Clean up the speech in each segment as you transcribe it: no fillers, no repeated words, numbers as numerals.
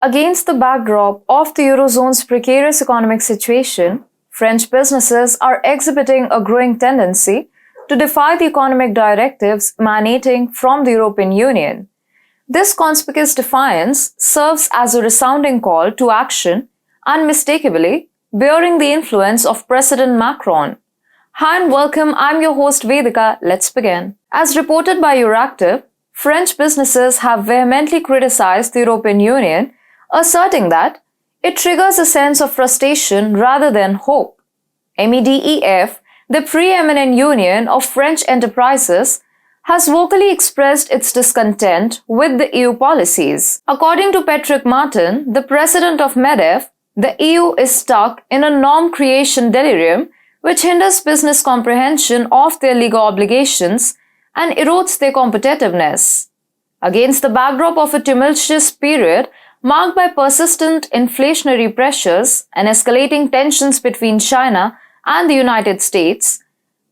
Against the backdrop of the Eurozone's precarious economic situation, French businesses are exhibiting a growing tendency to defy the economic directives emanating from the European Union. This conspicuous defiance serves as a resounding call to action, unmistakably bearing the influence of President Macron. Hi and welcome, I'm your host Vedika. Let's begin. As reported by Euractiv, French businesses have vehemently criticized the European Union, asserting that it triggers a sense of frustration rather than hope. MEDEF, the preeminent union of French enterprises, has vocally expressed its discontent with the EU policies. According to Patrick Martin, the president of MEDEF, the EU is stuck in a norm creation delirium which hinders business comprehension of their legal obligations and erodes their competitiveness. Against the backdrop of a tumultuous period marked by persistent inflationary pressures and escalating tensions between China and the United States,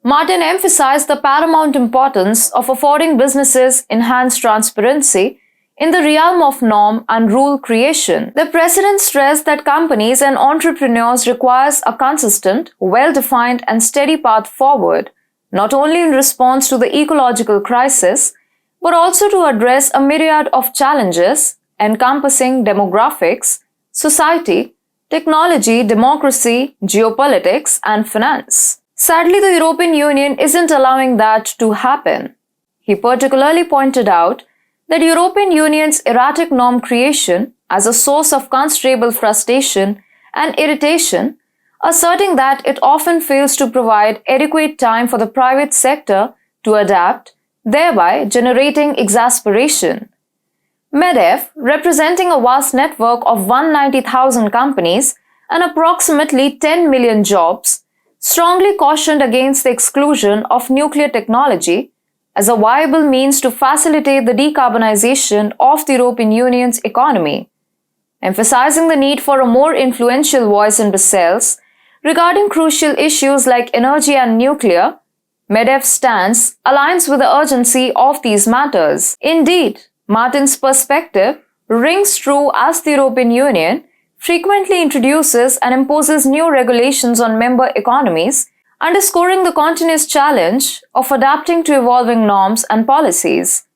Martin emphasized the paramount importance of affording businesses enhanced transparency in the realm of norm and rule creation. The president stressed that companies and entrepreneurs require a consistent, well-defined and steady path forward, not only in response to the ecological crisis, but also to address a myriad of challenges encompassing demographics, society, technology, democracy, geopolitics, and finance. Sadly, the European Union isn't allowing that to happen. He particularly pointed out that European Union's erratic norm creation as a source of considerable frustration and irritation, asserting that it often fails to provide adequate time for the private sector to adapt, thereby generating exasperation. MEDEF, representing a vast network of 190,000 companies and approximately 10 million jobs, strongly cautioned against the exclusion of nuclear technology as a viable means to facilitate the decarbonization of the European Union's economy, emphasizing the need for a more influential voice in Brussels regarding crucial issues like energy and nuclear. MEDEF's stance aligns with the urgency of these matters. Indeed, Martin's perspective rings true as the European Union frequently introduces and imposes new regulations on member economies, underscoring the continuous challenge of adapting to evolving norms and policies.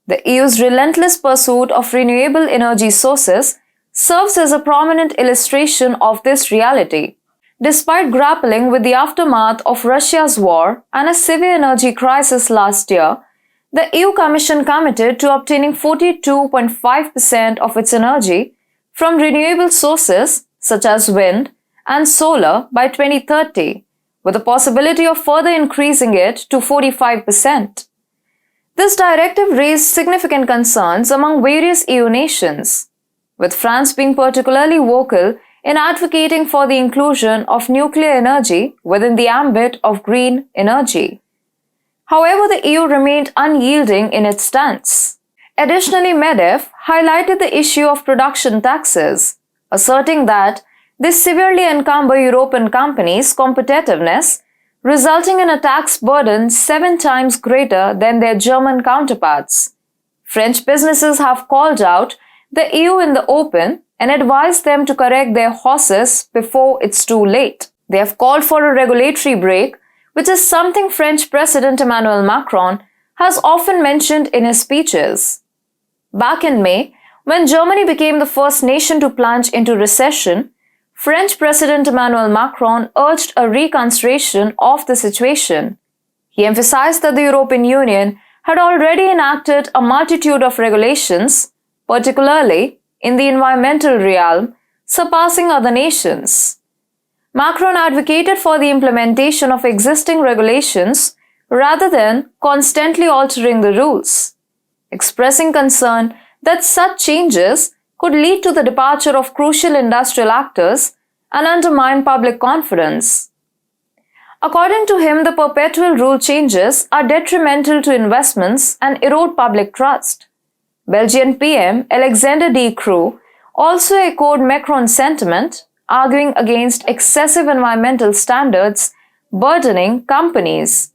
The EU's relentless pursuit of renewable energy sources serves as a prominent illustration of this reality. Despite grappling with the aftermath of Russia's war and a severe energy crisis last year, the EU Commission committed to obtaining 42.5% of its energy from renewable sources such as wind and solar by 2030, with the possibility of further increasing it to 45%. This directive raised significant concerns among various EU nations, with France being particularly vocal in advocating for the inclusion of nuclear energy within the ambit of green energy. However, the EU remained unyielding in its stance. Additionally, MEDEF highlighted the issue of production taxes, asserting that they severely encumber European companies' competitiveness, resulting in a tax burden 7 times greater than their German counterparts. French businesses have called out the EU in the open and advised them to correct their horses before it's too late. They have called for a regulatory break, which is something French President Emmanuel Macron has often mentioned in his speeches. Back in May, when Germany became the first nation to plunge into recession, French President Emmanuel Macron urged a reconsideration of the situation. He emphasized that the European Union had already enacted a multitude of regulations, particularly in the environmental realm, surpassing other nations. Macron advocated for the implementation of existing regulations rather than constantly altering the rules, expressing concern that such changes could lead to the departure of crucial industrial actors and undermine public confidence. According to him, the perpetual rule changes are detrimental to investments and erode public trust. Belgian PM Alexander De Croo also echoed Macron's sentiment, arguing against excessive environmental standards burdening companies.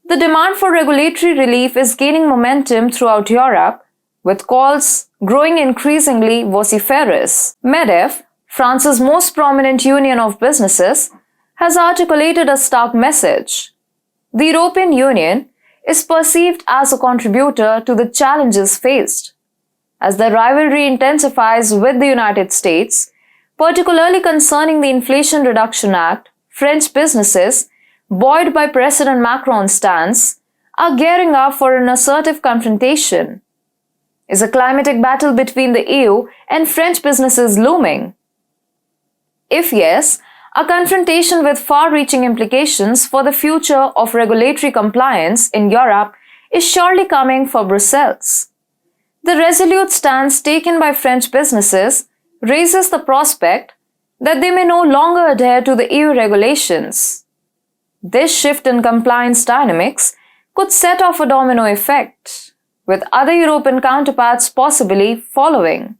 The demand for regulatory relief is gaining momentum throughout Europe, with calls growing increasingly vociferous. MEDEF, France's most prominent union of businesses, has articulated a stark message. The European Union is perceived as a contributor to the challenges faced. As the rivalry intensifies with the United States, particularly concerning the Inflation Reduction Act, French businesses, buoyed by President Macron's stance, are gearing up for an assertive confrontation. Is a climatic battle between the EU and French businesses looming? If yes, a confrontation with far-reaching implications for the future of regulatory compliance in Europe is surely coming for Brussels. The resolute stance taken by French businesses raises the prospect that they may no longer adhere to the EU regulations. This shift in compliance dynamics could set off a domino effect, with other European counterparts possibly following.